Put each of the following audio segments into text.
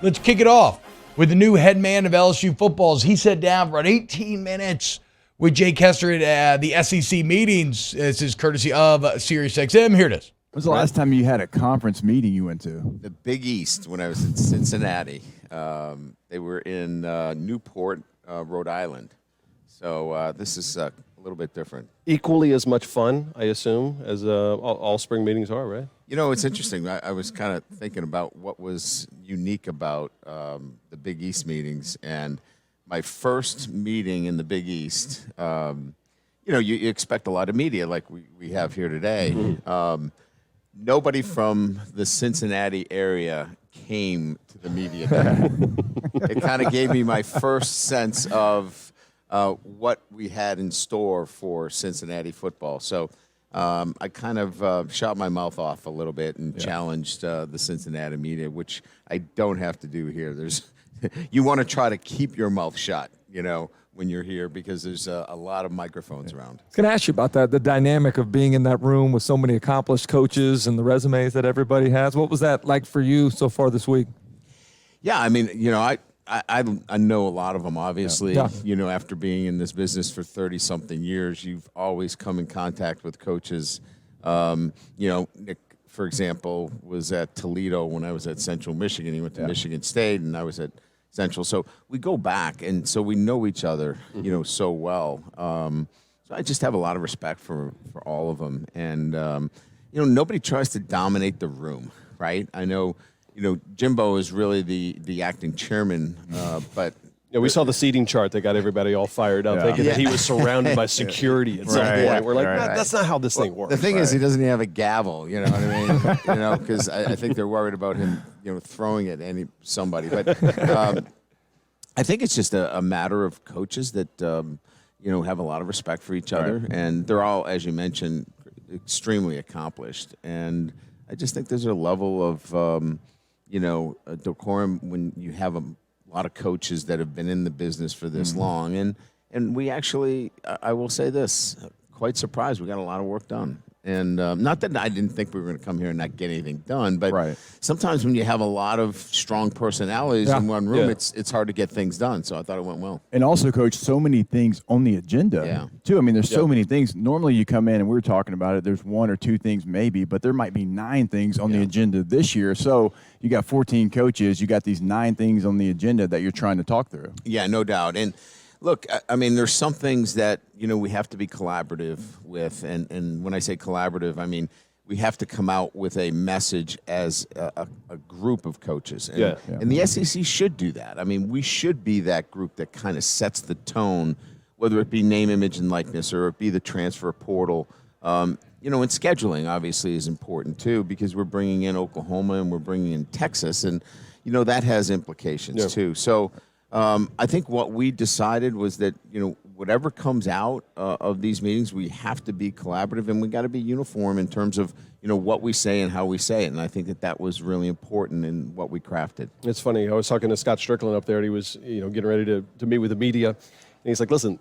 Let's kick it off with the new head man of LSU football. He sat down for about 18 minutes with Jake Hester at the SEC meetings. This is courtesy of SiriusXM. Here it is. When was the last time you had a conference meeting you went to? The Big East, when I was in Cincinnati. They were in Newport, Rhode Island. So this is a little bit different. Equally as much fun, I assume, as all spring meetings are, right? You know, it's interesting. I was kind of thinking about what was unique about the Big East meetings. And my first meeting in the Big East, you know, you expect a lot of media like we have here today. Mm-hmm. Nobody from the Cincinnati area came to the media day. It kind of gave me my first sense of what we had in store for Cincinnati football. So I kind of shot my mouth off a little bit and challenged the Cincinnati media, which I don't have to do here. You want to try to keep your mouth shut, you know, when you're here, because there's a lot of microphones around. I was going to ask you about that, the dynamic of being in that room with so many accomplished coaches and the resumes that everybody has. What was that like for you so far this week? Yeah, I mean, you know, I know a lot of them, obviously. Yeah. You know, after being in this business for 30-something years, you've always come in contact with coaches. You know, Nick, for example, was at Toledo when I was at Central Michigan. He went to Michigan State, and I was at Central. So we go back, and so we know each other, you know, so well. So I just have a lot of respect for all of them. And, you know, nobody tries to dominate the room, right? I know, you know, Jimbo is really the acting chairman, but Yeah, we saw the seating chart that got everybody all fired up, thinking that he was surrounded by security at some point. We're like, that's not how this thing works. The thing is, he doesn't even have a gavel. You know what I mean? You know, because I think they're worried about him, you know, throwing it at somebody. But I think it's just a matter of coaches that you know, have a lot of respect for each other, and they're all, as you mentioned, extremely accomplished. And I just think there's a level of you know, decorum when you have a lot of coaches that have been in the business for this long. And we actually, I will say this, quite surprised. We got a lot of work done. And not that I didn't think we were going to come here and not get anything done, but sometimes when you have a lot of strong personalities in one room, it's hard to get things done. So I thought it went well. And also, Coach, so many things on the agenda, too. I mean, there's so many things. Normally you come in and we're talking about it. There's one or two things maybe, but there might be 9 things on the agenda this year. So you got 14 coaches. You got these 9 things on the agenda that you're trying to talk through. Yeah, no doubt. And look, I mean, there's some things that, you know, we have to be collaborative with. And when I say collaborative, I mean we have to come out with a message as a group of coaches. And, and the SEC should do that. I mean, we should be that group that kind of sets the tone, whether it be name, image, and likeness, or it be the transfer portal. You know, and scheduling, obviously, is important, too, because we're bringing in Oklahoma and we're bringing in Texas. And, you know, that has implications, too. So I think what we decided was that, you know, whatever comes out of these meetings, we have to be collaborative, and we got to be uniform in terms of, you know, what we say and how we say it. And I think that was really important in what we crafted. It's funny. I was talking to Scott Strickland up there, and he was, you know, getting ready to meet with the media. And he's like, listen,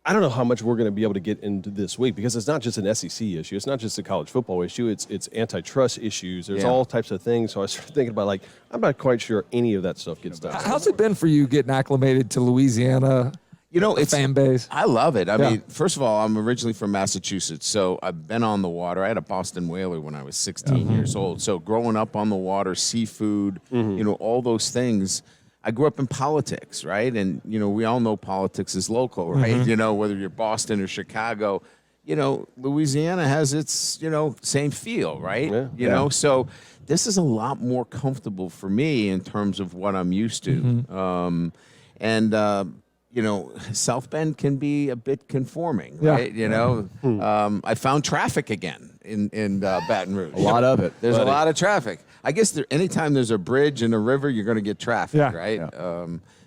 I don't know how much we're going to be able to get into this week, because it's not just an SEC issue. It's not just a college football issue. It's antitrust issues. There's all types of things. So I started thinking about, like, I'm not quite sure any of that stuff gets done. How's it been for you getting acclimated to Louisiana? You know, it's fan base. I love it. I mean, first of all, I'm originally from Massachusetts, so I've been on the water. I had a Boston whaler when I was 16 years old. So growing up on the water, seafood, you know, all those things. I grew up in politics, right? And, you know, we all know politics is local, right? You know, whether you're Boston or Chicago, you know, Louisiana has its, you know, same feel, right? You know, so this is a lot more comfortable for me in terms of what I'm used to. You know, South Bend can be a bit conforming, right? You know, I found traffic again in Baton Rouge. A lot of it. There's a lot of traffic. I guess anytime there's a bridge and a river, you're going to get traffic, right?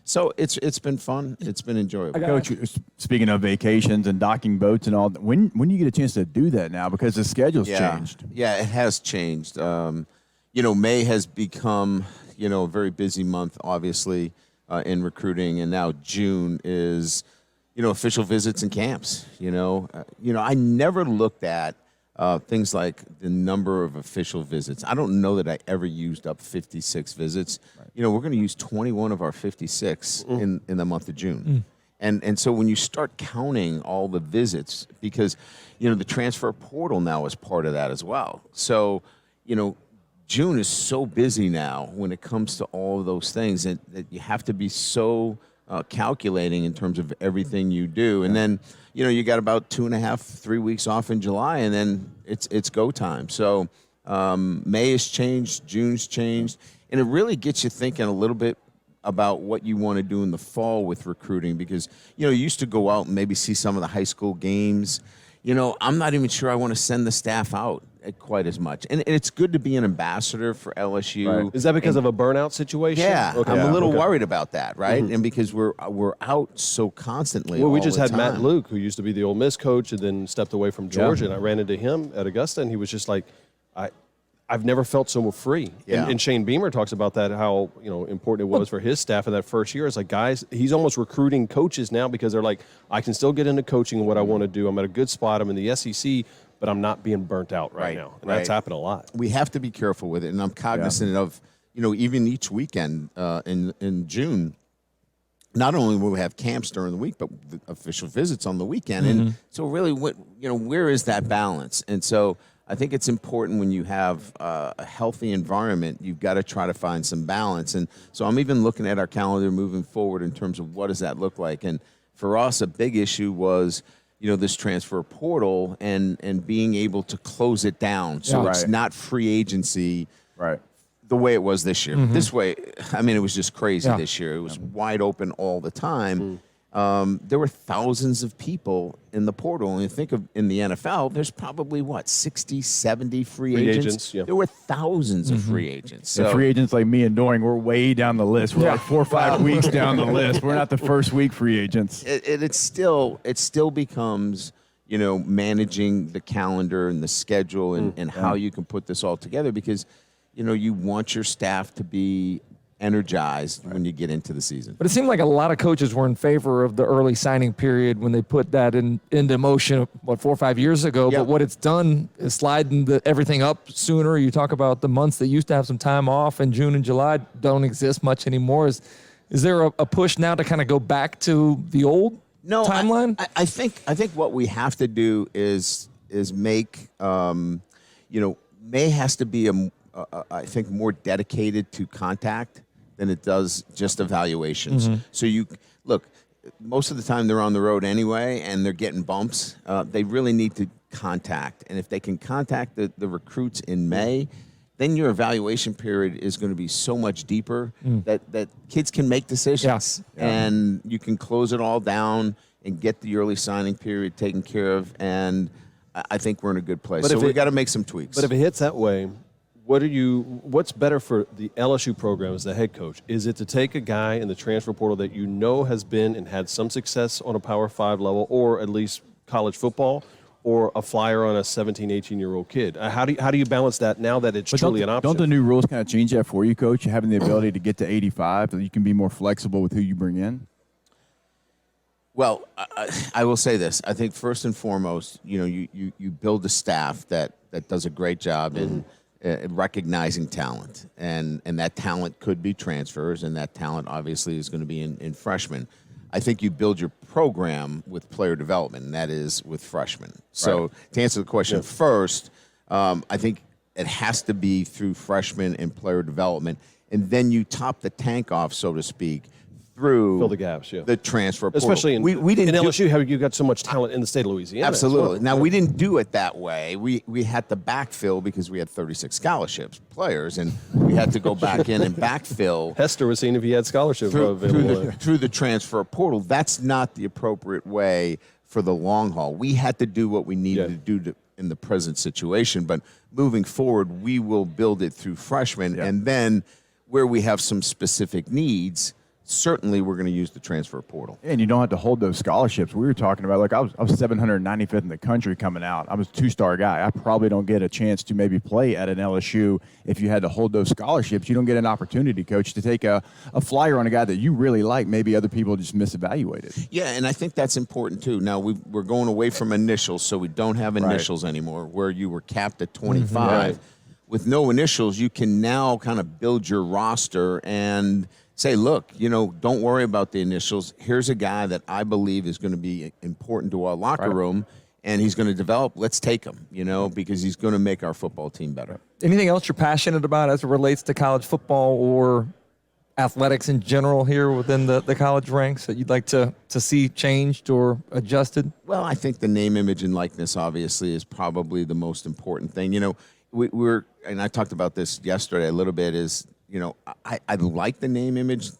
So it's been fun. It's been enjoyable. Coach, speaking of vacations and docking boats and all, when you get a chance to do that now, because the schedule's changed? Yeah, it has changed. You know, May has become, you know, a very busy month, obviously, in recruiting, and now June is, official visits and camps. I never looked at things like the number of official visits. I don't know that I ever used up 56 visits. Right. We're going to use 21 of our 56 in the month of June. And so when you start counting all the visits, because, the transfer portal now is part of that as well. So, June is so busy now when it comes to all of those things that you have to be so calculating in terms of everything you do. And then, you got about 2.5, 3 weeks off in July, and then it's go time. So May has changed, June's changed, and it really gets you thinking a little bit about what you want to do in the fall with recruiting, because, you used to go out and maybe see some of the high school games. I'm not even sure I want to send the staff out quite as much. And it's good to be an ambassador for LSU. Right. Is that because of a burnout situation? Yeah, okay. I'm a little worried about that, right? And because we're out so constantly. Well, we just all had the time. Matt Luke, who used to be the Ole Miss coach and then stepped away from Georgia, and I ran into him at Augusta, and he was just like, I've never felt so free. Yeah. And Shane Beamer talks about that, how important it was for his staff in that first year. It's like, guys, he's almost recruiting coaches now because they're like, I can still get into coaching and what I want to do. I'm at a good spot. I'm in the SEC, but I'm not being burnt out right now. And that's happened a lot. We have to be careful with it, and I'm cognizant of, even each weekend in June, not only will we have camps during the week, but the official visits on the weekend. And so really, where is that balance? And so I think it's important when you have a healthy environment, you've got to try to find some balance. And so I'm even looking at our calendar moving forward in terms of what does that look like. And for us, a big issue was, this transfer portal and being able to close it down. So it's not free agency the way it was this year. This way, it was just crazy this year. It was wide open all the time. There were thousands of people in the portal. And you think of in the NFL, there's probably, 60, 70 free agents? Yeah. There were thousands of free agents. So free agents like me and Doring, we're way down the list. We're like 4 or 5 weeks down the list. We're not the first week free agents. It still becomes, managing the calendar and the schedule and how you can put this all together, because, you want your staff to be energized when you get into the season. But it seemed like a lot of coaches were in favor of the early signing period when they put that into motion, 4 or 5 years ago. Yep. But what it's done is sliding everything up sooner. You talk about the months that used to have some time off, and June and July don't exist much anymore. Is there a push now to kind of go back to the old timeline? I think what we have to do is make, May has to be I think more dedicated to contact than it does just evaluations. So look, most of the time they're on the road anyway, and they're getting bumps. They really need to contact. And if they can contact the recruits in May, then your evaluation period is going to be so much deeper that kids can make decisions. And you can close it all down and get the early signing period taken care of. And I think we're in a good place. So we got to make some tweaks. But if it hits that way, what's better for the LSU program as the head coach? Is it to take a guy in the transfer portal that has been and had some success on a Power 5 level, or at least college football, or a flyer on a 17, 18-year-old kid? How do you balance that now that it's truly an option? Don't the new rules kind of change that for you, Coach? Having the ability to get to 85, so you can be more flexible with who you bring in? Well, I will say this. I think first and foremost, you build a staff that does a great job in recognizing talent, and that talent could be transfers, and that talent obviously is going to be in freshmen. I think you build your program with player development, and that is with freshmen. So to answer the question first, I think it has to be through freshmen and player development, and then you top the tank off, so to speak, through fill the gaps, the transfer portal. Especially in LSU, you got so much talent in the state of Louisiana. Absolutely. Now, we didn't do it that way. We had to backfill because we had 36 scholarships players, and we had to go back in and backfill. Hester was seeing if he had scholarship through the transfer portal. That's not the appropriate way for the long haul. We had to do what we needed to do in the present situation, but moving forward, we will build it through freshmen, and then where we have some specific needs, certainly we're going to use the transfer portal. And you don't have to hold those scholarships. We were talking about, like, I was 795th in the country coming out. I was a 2-star guy. I probably don't get a chance to maybe play at an LSU if you had to hold those scholarships. You don't get an opportunity, Coach, to take a flyer on a guy that you really like. Maybe other people just misevaluated. Yeah, and I think that's important too. Now we're going away from initials, so we don't have initials anymore, where you were capped at 25. Right. With no initials, you can now kind of build your roster and say, look, don't worry about the initials. Here's a guy that I believe is going to be important to our locker room, and he's going to develop. Let's take him, because he's going to make our football team better. Anything else you're passionate about as it relates to college football or athletics in general here within the college ranks that you'd like to see changed or adjusted? Well, I think the name, image, and likeness obviously is probably the most important thing. We're and I talked about this yesterday a little bit, is I like the name, image,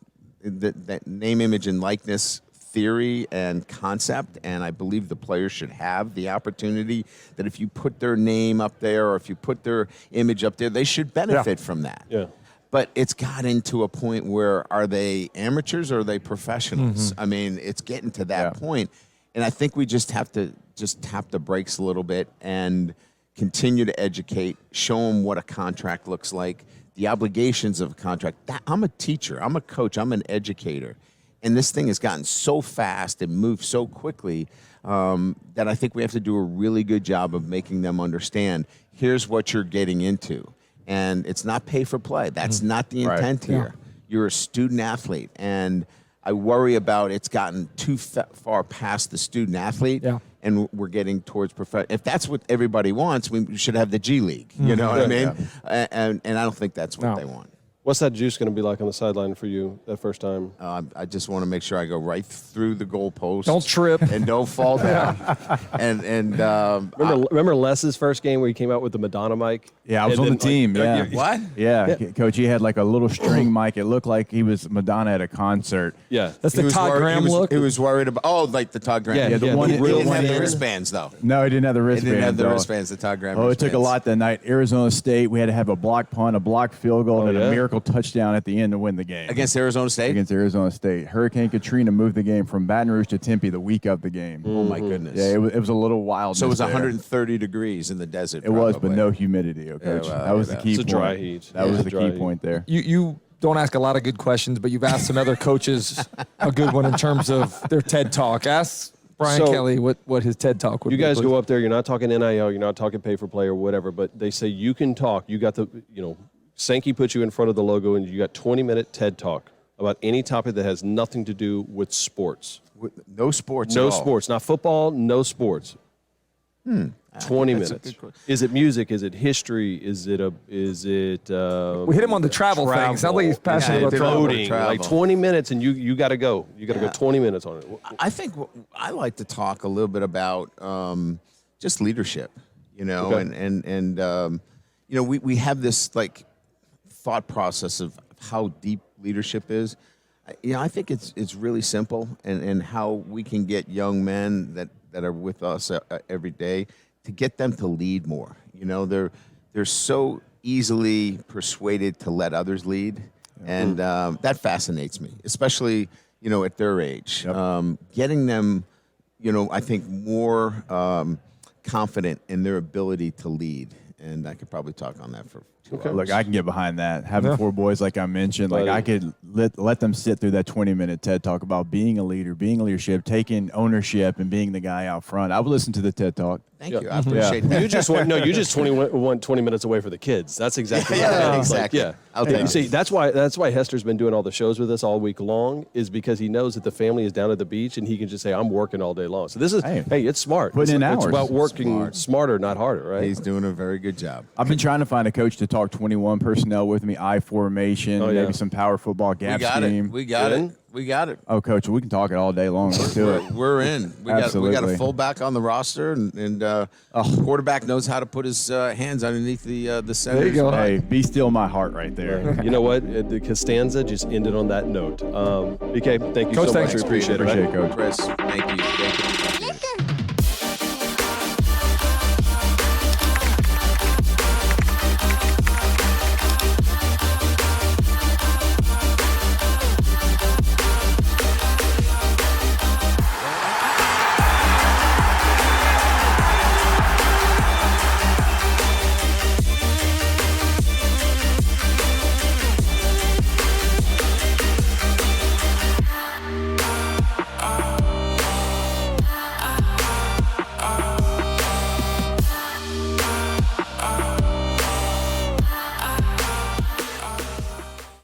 that name, image, and likeness theory and concept, and I believe the players should have the opportunity that if you put their name up there or if you put their image up there, they should benefit from that. Yeah. But it's gotten to a point where, are they amateurs or are they professionals? I mean, it's getting to that point, and I think we just have to tap the brakes a little bit and continue to educate, show them what a contract looks like, the obligations of a contract. I'm a teacher, I'm a coach, I'm an educator. And this thing has gotten so fast and moved so quickly that I think we have to do a really good job of making them understand, here's what you're getting into. And it's not pay for play. That's not the intent here. You're a student athlete. And I worry about it's gotten too far past the student athlete. Yeah. And we're getting towards professional. If that's what everybody wants, we should have the G League. You know what I mean? Yeah. And I don't think that's what they want. What's that juice going to be like on the sideline for you that first time? I just want to make sure I go right through the goalpost. Don't trip. And don't fall down. Remember Les's first game where he came out with the Madonna mic? Yeah, I was on the team. What? Yeah, Coach, he had like a little string mic. It looked like he was Madonna at a concert. Yeah. That's the Todd Graham look? He was worried about, like the Todd Graham. Yeah, the one He didn't have the ear. wristbands, though. No, he didn't have the wristbands. He didn't have the though. wristbands, the Todd Graham it wristbands. took a lot that night. Arizona State, we had to have a block punt, a block field goal, and a miracle touchdown at the end to win the game. Against Arizona State? Against Arizona State. Hurricane Katrina moved the game from Baton Rouge to Tempe the week of the game. Oh, my goodness. Yeah, it was a little wild. So it was 130 degrees in the desert. It was, but no humidity, Coach. That was the key point. It's a dry heat. That was the key point there. You don't ask a lot of good questions, but you've asked some other coaches a good one in terms of their TED Talk. Ask Brian Kelly what his TED Talk would be. You guys go up there, you're not talking NIL, you're not talking pay for play or whatever, but they say you can talk. You got Sankey put you in front of the logo and you got 20-minute TED Talk about any topic that has nothing to do with sports. No sports No at all. sports. Not football, no sports. 20 minutes. Is it music? Is it history? Is it we hit him on the travel thing. Sounds like he's passionate about voting. Like 20 minutes and you got to go. You got to go 20 minutes on it. I think I like to talk a little bit about just leadership, and we have this like thought process of how deep leadership is. I think it's really simple, and how we can get young men that are with us every day to get them to lead more. They're so easily persuaded to let others lead, and that fascinates me, especially at their age. Yep. Getting them, I think more confident in their ability to lead, and I could probably talk on that for 2 hours. Look, I can get behind that. Having 4 boys, like I mentioned, like I could let them sit through that 20-minute TED Talk about being a leader, being leadership, taking ownership, and being the guy out front. I would listen to the TED Talk. Thank you. I appreciate that. You just went 20 minutes away for the kids. That's exactly right. Exactly. I'll take see, that's why Hester's been doing all the shows with us all week long, is because he knows that the family is down at the beach and he can just say, I'm working all day long. So this is, it's smart. Putting in hours. It's about working smarter, not harder, right? He's doing a very good job. I've been trying to find a coach to talk 21 personnel with me, I formation, maybe some power football gap scheme. We got it. Oh, Coach, we can talk it all day long. Let's do it. We're in. We got a fullback on the roster, and quarterback knows how to put his hands underneath the center. There you go. Hey, be still my heart right there. You know what? The Costanza just ended on that note. BK, thank you Coach, so much. thanks. We appreciate it. Appreciate it, Coach. Chris, thank you.